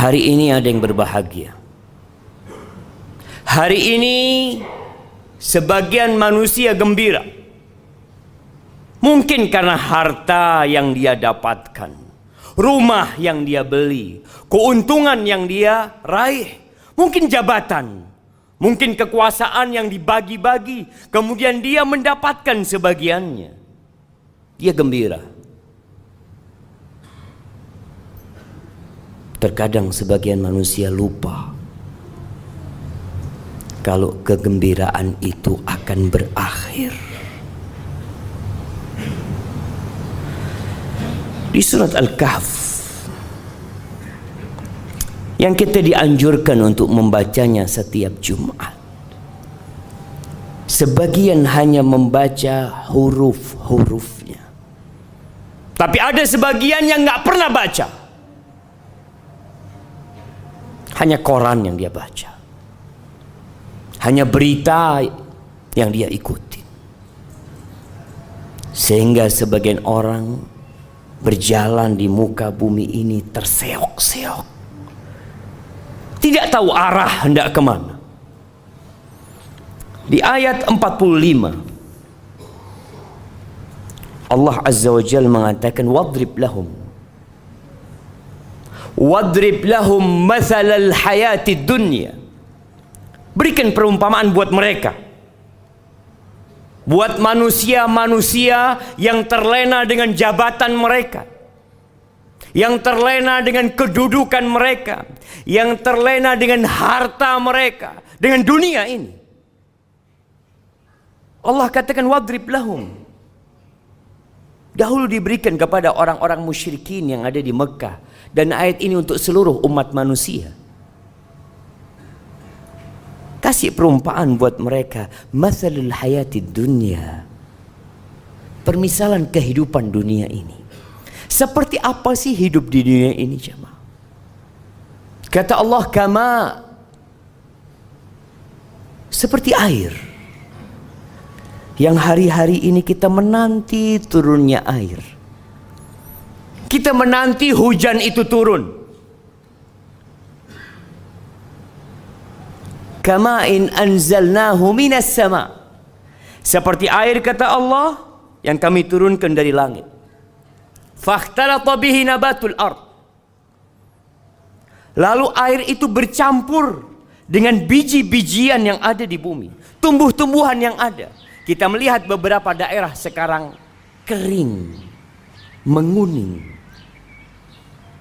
Hari ini ada yang berbahagia. Hari ini sebagian manusia gembira. Mungkin karena harta yang dia dapatkan, rumah yang dia beli, keuntungan yang dia raih, mungkin jabatan, mungkin kekuasaan yang dibagi-bagi, kemudian dia mendapatkan sebagiannya. Dia gembira. Terkadang sebagian manusia lupa kalau kegembiraan itu akan berakhir. Di surat Al-Kahf yang kita dianjurkan untuk membacanya setiap Jumat, sebagian hanya membaca huruf-hurufnya, tapi ada sebagian yang nggak pernah baca, hanya koran yang dia baca, hanya berita yang dia ikuti, sehingga sebagian orang berjalan di muka bumi ini terseok-seok, tidak tahu arah hendak kemana. Di ayat 45 Allah Azza wa Jalla mengatakan, wadrib lahum mathalal hayatid dunya. Berikan perumpamaan buat mereka, buat manusia-manusia yang terlena dengan jabatan mereka, yang terlena dengan kedudukan mereka, yang terlena dengan harta mereka, dengan dunia ini. Allah katakan wadrib lahum. Dahulu diberikan kepada orang-orang musyrikin yang ada di Mekah, dan ayat ini untuk seluruh umat manusia. Kasih perumpamaan buat mereka, mathalul hayatid dunya, permisalan kehidupan dunia ini. Seperti apa sih hidup di dunia ini, jemaah? Kata Allah, kama, seperti air yang hari-hari ini kita menanti turunnya air. Kita menanti hujan itu turun. Kama in anzalnahu minas sama, seperti air kata Allah yang kami turunkan dari langit. Fakhtalata bihi nabatul ard, lalu air itu bercampur dengan biji-bijian yang ada di bumi, tumbuh-tumbuhan yang ada. Kita melihat beberapa daerah sekarang kering, menguning,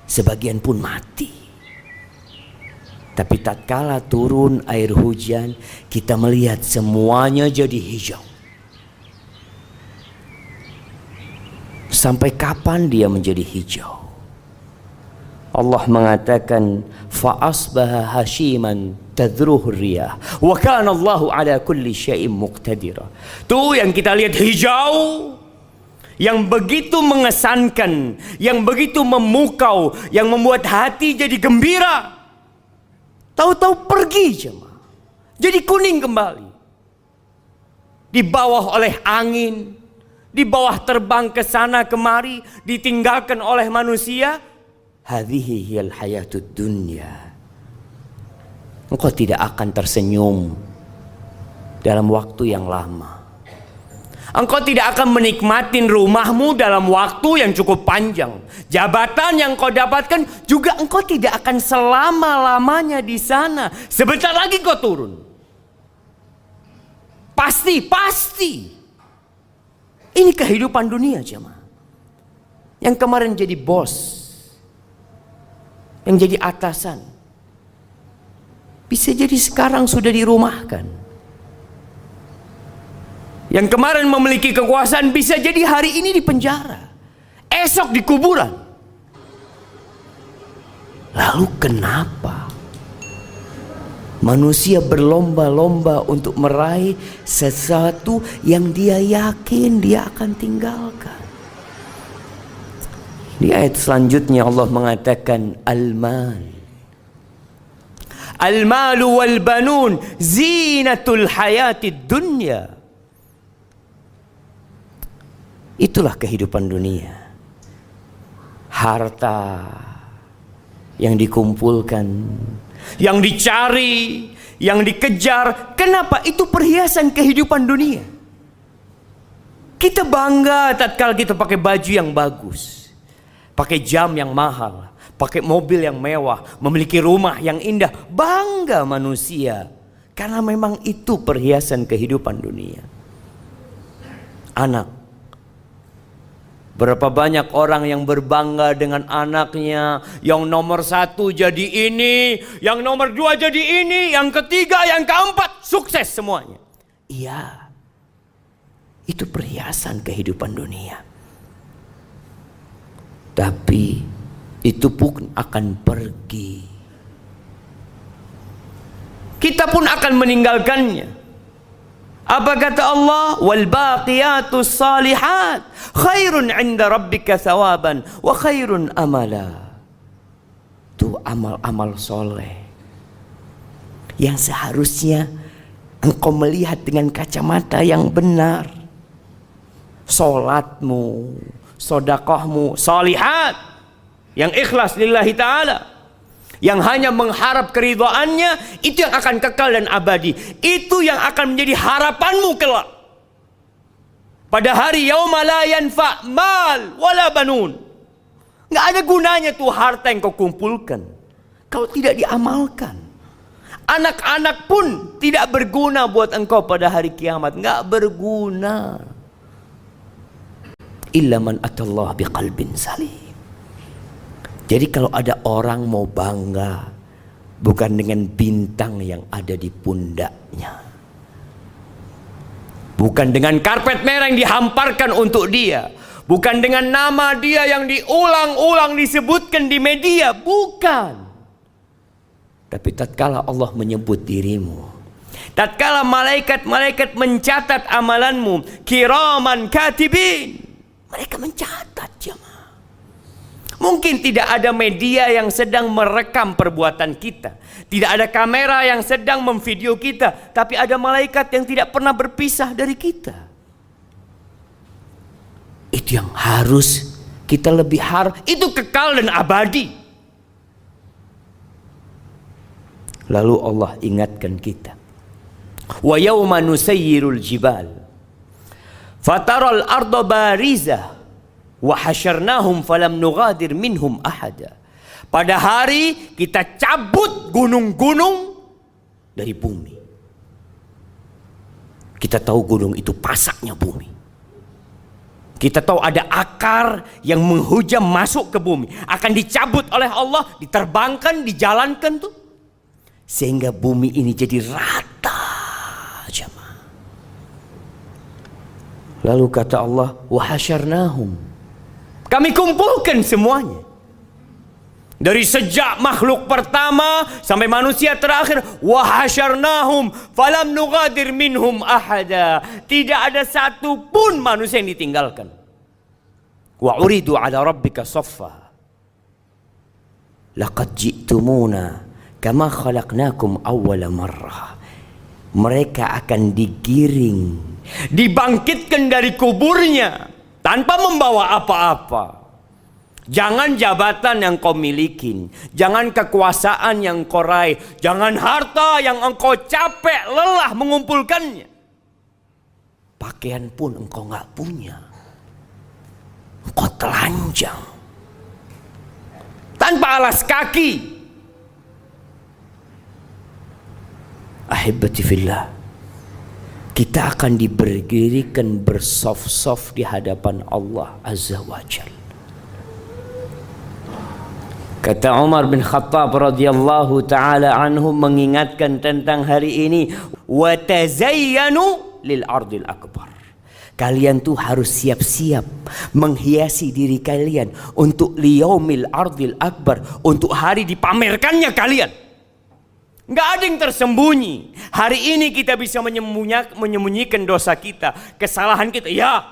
sebagian pun mati. Tapi tatkala turun air hujan, kita melihat semuanya jadi hijau. Sampai kapan dia menjadi hijau? Allah mengatakan, fa'asbaha hashiman tadruhu riyah wa kana Allahu ala kulli syai'in muqtadira. Tuh yang kita lihat hijau, yang begitu mengesankan, yang begitu memukau, yang membuat hati jadi gembira. Tahu-tahu pergi jemaah, jadi kuning kembali. Di bawah oleh angin, di bawah terbang ke sana kemari, ditinggalkan oleh manusia. Hadhihi hiyal hayatud dunya. Engkau tidak akan tersenyum dalam waktu yang lama. Engkau tidak akan menikmatin rumahmu dalam waktu yang cukup panjang. Jabatan yang kau dapatkan juga engkau tidak akan selama-lamanya di sana. Sebentar lagi kau turun. Pasti. Ini kehidupan dunia, jemaah. Yang kemarin jadi bos, yang jadi atasan, bisa jadi sekarang sudah dirumahkan. Yang kemarin memiliki kekuasaan bisa jadi hari ini di penjara, esok di kuburan. Lalu kenapa manusia berlomba-lomba untuk meraih sesuatu yang dia yakin dia akan tinggalkan? Di ayat selanjutnya Allah mengatakan, al-malu wal banun zinatul hayatid dunya. Itulah kehidupan dunia. Harta, yang dikumpulkan, yang dicari, yang dikejar. Kenapa? Itu perhiasan kehidupan dunia. Kita bangga tatkala kita pakai baju yang bagus, pakai jam yang mahal, pakai mobil yang mewah, memiliki rumah yang indah. Bangga manusia, karena memang itu perhiasan kehidupan dunia. Anak, berapa banyak orang yang berbangga dengan anaknya, yang nomor 1 jadi ini, yang nomor 2 jadi ini, yang ketiga, yang keempat, sukses semuanya. Iya, itu perhiasan kehidupan dunia. Tapi itu pun akan pergi. Kita pun akan meninggalkannya. Apa kata Allah? Wal baqiyatus salihat khairun 'inda rabbika thawaban wa khairun amala. Itu amal-amal soleh yang seharusnya engkau melihat dengan kacamata yang benar. Solatmu, sedekahmu, salihat, yang ikhlas lillahi ta'ala, yang hanya mengharap keridhaannya, itu yang akan kekal dan abadi. Itu yang akan menjadi harapanmu kelak. Pada hari yauma la yanfa' mal wala banun. Nggak ada gunanya tuh harta yang kau kumpulkan kalau tidak diamalkan. Anak-anak pun tidak berguna buat engkau pada hari kiamat. Nggak berguna. Illa man atallah biqalbin salim. Jadi kalau ada orang mau bangga, bukan dengan bintang yang ada di pundaknya, bukan dengan karpet merah yang dihamparkan untuk dia, bukan dengan nama dia yang diulang-ulang disebutkan di media, bukan. Tapi tatkala Allah menyebut dirimu, tatkala malaikat-malaikat mencatat amalanmu, kiraman katibin, mereka mencatat, jemaah. Mungkin tidak ada media yang sedang merekam perbuatan kita, tidak ada kamera yang sedang memvideo kita, tapi ada malaikat yang tidak pernah berpisah dari kita. Itu yang harus kita lebih itu kekal dan abadi. Lalu Allah ingatkan kita, wa yawma nusayyirul jibal fataral arda barizah wa hasyarnahum falam nughadir minhum ahada. Pada hari kita cabut gunung-gunung dari bumi. Kita tahu gunung itu pasaknya bumi. Kita tahu ada akar yang menghujam masuk ke bumi, akan dicabut oleh Allah, diterbangkan, dijalankan tuh, sehingga bumi ini jadi rata, jemaah. Lalu kata Allah, wa hasyarnahum, kami kumpulkan semuanya. Dari sejak makhluk pertama sampai manusia terakhir, wa hasyarnahum falam nughadir minhum ahada. Tidak ada satu pun manusia yang ditinggalkan. Wa uridu ala rabbika saffa laqad ji'tumuna kama khalaqnakum awwala marrah. Mereka akan digiring, dibangkitkan dari kuburnya tanpa membawa apa-apa. Jangan jabatan yang kau miliki, jangan kekuasaan yang kau raih, jangan harta yang engkau capek lelah mengumpulkannya. Pakaian pun engkau nggak punya, engkau telanjang, tanpa alas kaki. Ahibati fillah, kita akan diberdirikan bersaf-saf di hadapan Allah Azza wa Jalla. Kata Umar bin Khattab radhiyallahu taala anhu mengingatkan tentang hari ini, wa tazayyanu lil ardil akbar. Kalian tuh harus siap-siap menghiasi diri kalian untuk liyaumil ardil akbar, untuk hari dipamerkannya kalian. Nggak ada yang tersembunyi. Hari ini kita bisa menyembunyikan dosa kita, kesalahan kita. Ya,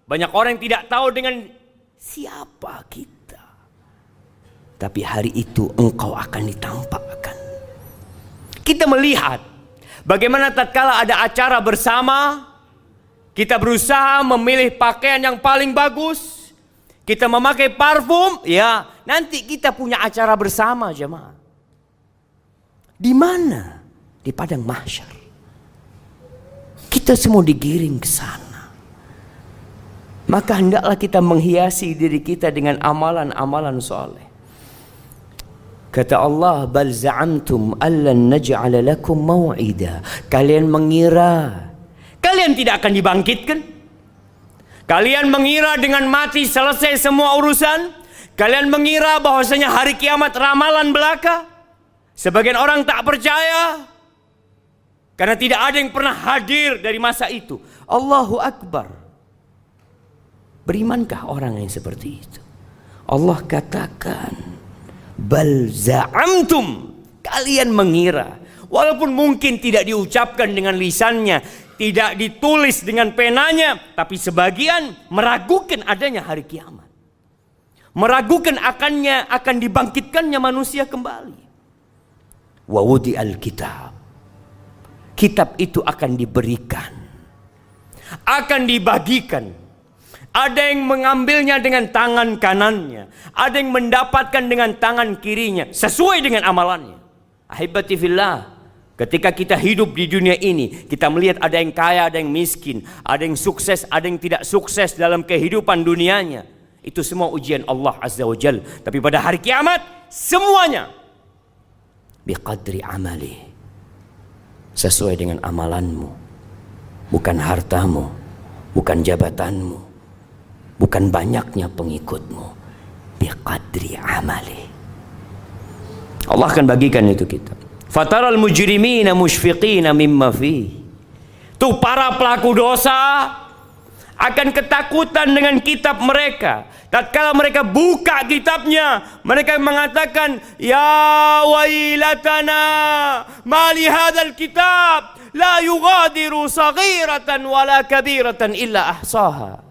banyak orang yang tidak tahu dengan siapa kita. Tapi hari itu engkau akan ditampakkan. Kita melihat bagaimana tatkala ada acara bersama, kita berusaha memilih pakaian yang paling bagus, kita memakai parfum, ya nanti kita punya acara bersama jemaah. Di mana? Di padang mahsyar. Kita semua digiring ke sana. Maka hendaklah kita menghiasi diri kita dengan amalan-amalan soleh. Kata Allah, bal za'amtum allan naj'ala lakum mau'ida. Kalian mengira kalian tidak akan dibangkitkan? Kalian mengira dengan mati selesai semua urusan? Kalian mengira bahwasanya hari kiamat ramalan belaka? Sebagian orang tak percaya karena tidak ada yang pernah hadir dari masa itu. Allahu Akbar. Berimankah orang yang seperti itu? Allah katakan, bal za'amtum, kalian mengira. Walaupun mungkin tidak diucapkan dengan lisannya, tidak ditulis dengan penanya, tapi sebagian meragukan adanya hari kiamat, meragukan akan dibangkitkannya manusia kembali. Wa wudi al-kitab, kitab itu akan diberikan, akan dibagikan. Ada yang mengambilnya dengan tangan kanannya, ada yang mendapatkan dengan tangan kirinya sesuai dengan amalannya. Ahibati fillah, ketika kita hidup di dunia ini, kita melihat ada yang kaya, ada yang miskin, ada yang sukses, ada yang tidak sukses dalam kehidupan dunianya. Itu semua ujian Allah Azza wa Jal. Tapi pada hari kiamat semuanya biqadri amali, sesuai dengan amalanmu, bukan hartamu, bukan jabatanmu, bukan banyaknya pengikutmu. Biqadri amali. Allah akan bagikan itu kitab. Fataral mujrimina musyfiqina mimma fi. Tuh para pelaku dosa akan ketakutan dengan kitab mereka. Tatkala mereka buka kitabnya, mereka mengatakan, ya wailatana ma li hadzal kitab la yughadiru saghiratan wala kabiratan illa ahsaha.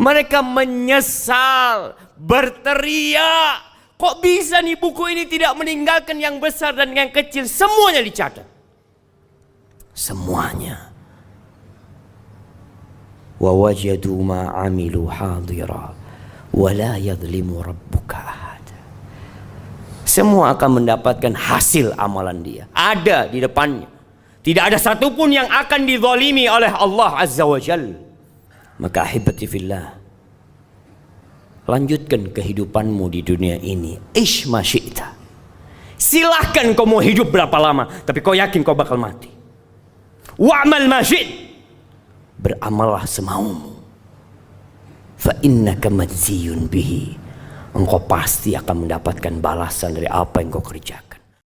Mereka menyesal, berteriak, kok bisa nih buku ini tidak meninggalkan yang besar dan yang kecil, semuanya dicatat. Semuanya. Wa wajadu ma amilu hadira wa la yadhlimu rabbuka ahada. Semua akan mendapatkan hasil amalan dia, ada di depannya. Tidak ada satupun yang akan dizalimi oleh Allah Azza wa Jalla. Maka ahibati fillah, lanjutkan kehidupanmu di dunia ini. Ish ma syi'ta. Silahkan kau mau hidup berapa lama, tapi kau yakin kau bakal mati. Wa'mal ma syi'ta. Beramallah semaumu. Fa innaka majziyun bihi. Engkau pasti akan mendapatkan balasan dari apa yang kau kerjakan.